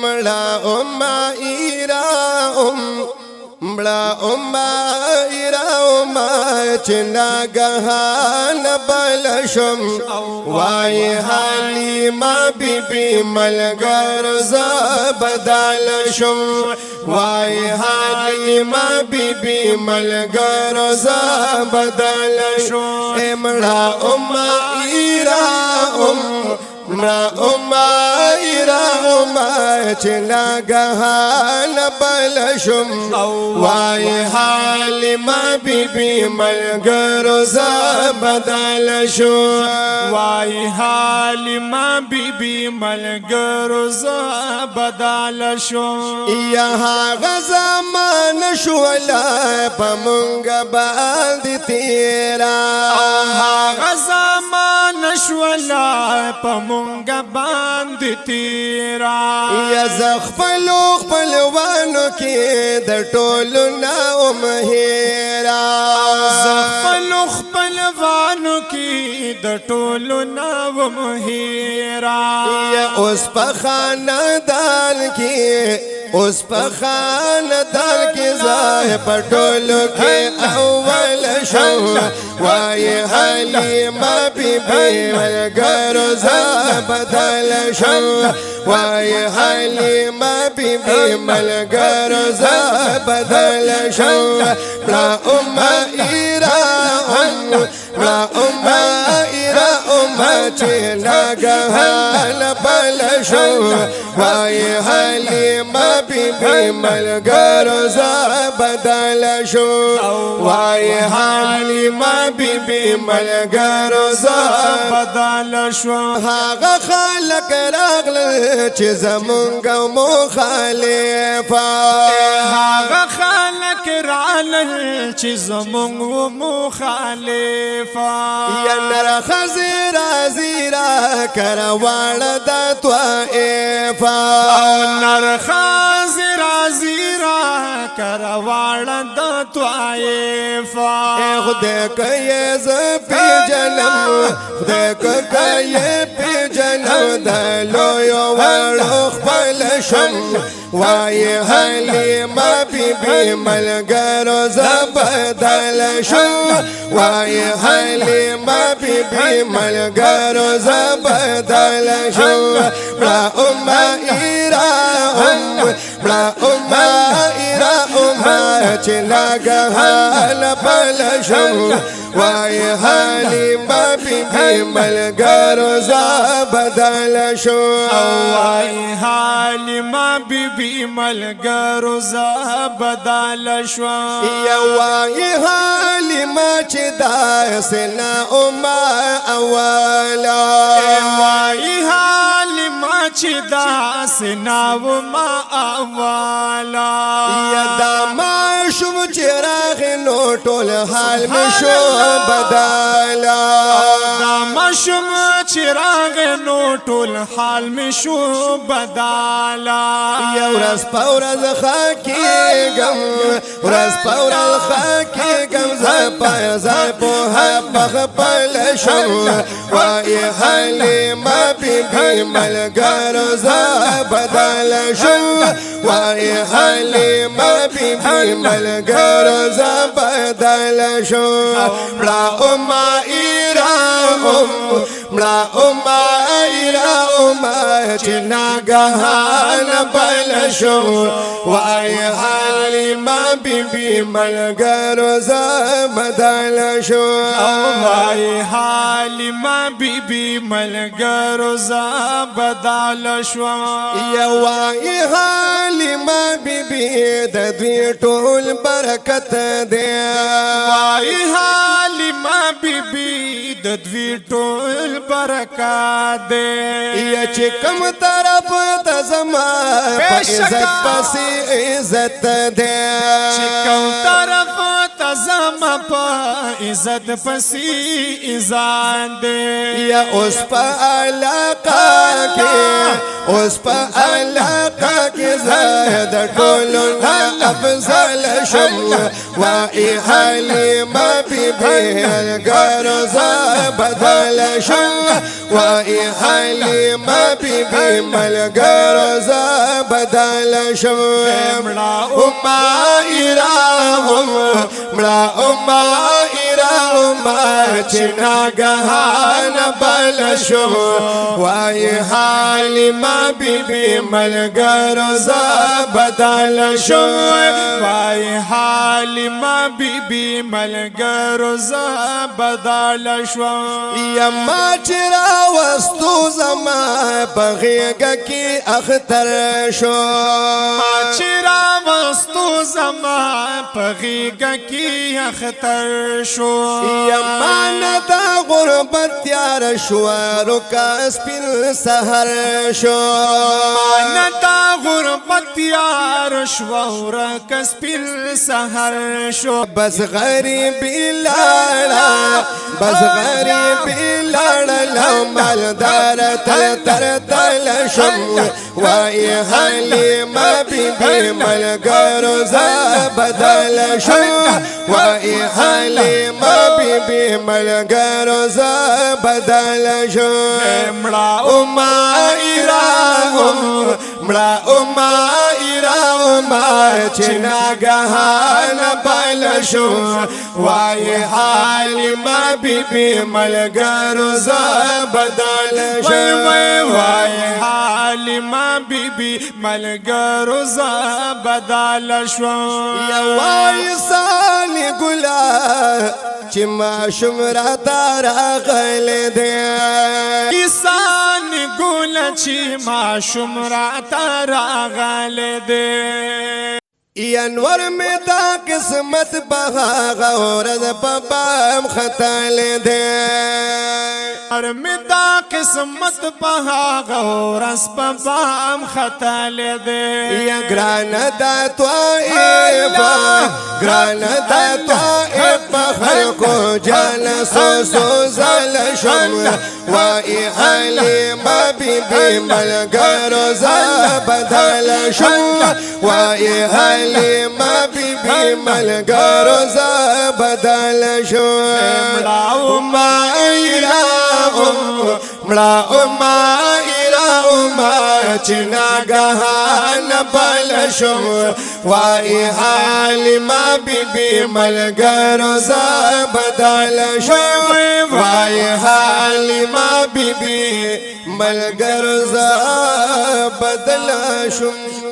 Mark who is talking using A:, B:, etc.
A: مړه ایرا مړه ایرا چې ناګهان بل شم وای حلیمه بیبي ملګر زه بدل شم وای حلیمه بیبي ملګر زه بدل شم مړه ایرا ایرا چې ناګهان بل شم وای حلیمه بیبي ملګر زه بدل شم
B: وای حلیمه بیبي ملګر زه بدل شم
A: یا هغه زمان شولا په مونږ باندې تیرا
B: هغه زمان شولا په مونږ باندې تیرا
A: یا خپلوانو کې د ټولو نه هیرا
B: خپلوانو کې د ټولو نه هیرا
A: یا اوس په خاندان کې زه په ټولو کې اول شم وای حلیمه بیبي ملګر زه بدل شم وای حلیمه بیبي ملګر زه بدل شم ایرا چې ناګهان بل شم وای حلیمه بیبي ملګر زه بدل شم وای حلیمه بیبي ملګر زه
B: بدل شم
A: هغه خلک راغلل چې زمونږ مخالفه
B: هغه خلک راغلل چې زمونږ مخالفه
A: یا نر خزیرا کرواړه د طائفه
B: نر خزیرا کرواړه د طائفه
A: خدای کوي ز پی جنم د لوی وړو خپل شم وای حلیمه بیبي ملګر زه بدل شم وای حلیمه بیبي ملګر زه بدل شم ایرا چې ناګهان بل شم وای حلیمه بیبي ملګر زه بدل شم
B: وای حلیمه بیبي ملګر زه بدل شم
A: یا وای حلیمه چې داسې نه اولا
B: وای حلیمه چې داسې نه اولا
A: یا دا ماشوم چې راغی نو ټول حال مې شو بدلا
B: دا ماشوم چې راغی نو ټول حال مې شو بدلا
A: یا ورځ په ورځ خاکېږم زه په خپل شم وای حلیمه بیبي ملګر زه بدل شم وای حلیمه بیبي ملګر زه بدل شم ایرا چې ناګهان بل شم وای حلیمه بیبي ملګر زه بدل شم
B: وای حلیمه بیبي ملګر زه بدل شم
A: یا وای حلیمه بیبي د دوی ټول برکت دی
B: وای حلیمه بیبي د دوی ټول برکات دی
A: یا چې کوم طرف ته زما په عزت پسې عزت دی
B: چې کوم طرف ته زما په عزت پسې عزت دی
A: یا اوس په علاقه کې زه د ټولو نه افضل شم وای حلیمه بیبی ملګرو زه بدل شم وای حلیمه بیبی ملګرو زه بدل شم مړه چې ناګهان بل شو وای حلیمه بیبی ملګرو زه بدل شو
B: وای حلیمه بیبی ملګرو زه بدل شو
A: یما چې راوستو زما په غېږه کې اختر شو
B: چې راوستو زما په غېږه کې اختر شو
A: یما نه دا غربت تیار شو رکا سپین سحر شو
B: نه دا غربت تیار شو رکا سپین سحر شو
A: بس غریبی لاړه بس غریبی لاړه مالدار تر تل شم وای حلیمه بیبی ملګرو زه بدل شم وای حلیمه بیبی ملګرو زه بدل شم مړه چې ناګهان بل شو وای حلیمه بیبی ملګرو زه بدل شم
B: وای حلیمه بیبی ملګرو زه بدل شو
A: وای سالی ګلا چې ماشوم راته راغلی دی
B: کسان ګل چې ماشوم راته راغلی دی
A: انور می دا قسمت بغاغه ورځ په بام ختلی دی
B: می دا قسمت په هغه ورځ په بام ختلی دی
A: یا ګرانه دا طائفه ګرانه دا طائفه خلکو جلسو سوزل شم وای حلیمه بیبی ملګرو زه بدل شم وای حلیمه بیبی ملګرو زه بدل شم مړه چې ناګهان بل شو وای حلیمه بیبی ملګرو زه بدل شم وای حلیمه بیبی ملګرو زه بدل شم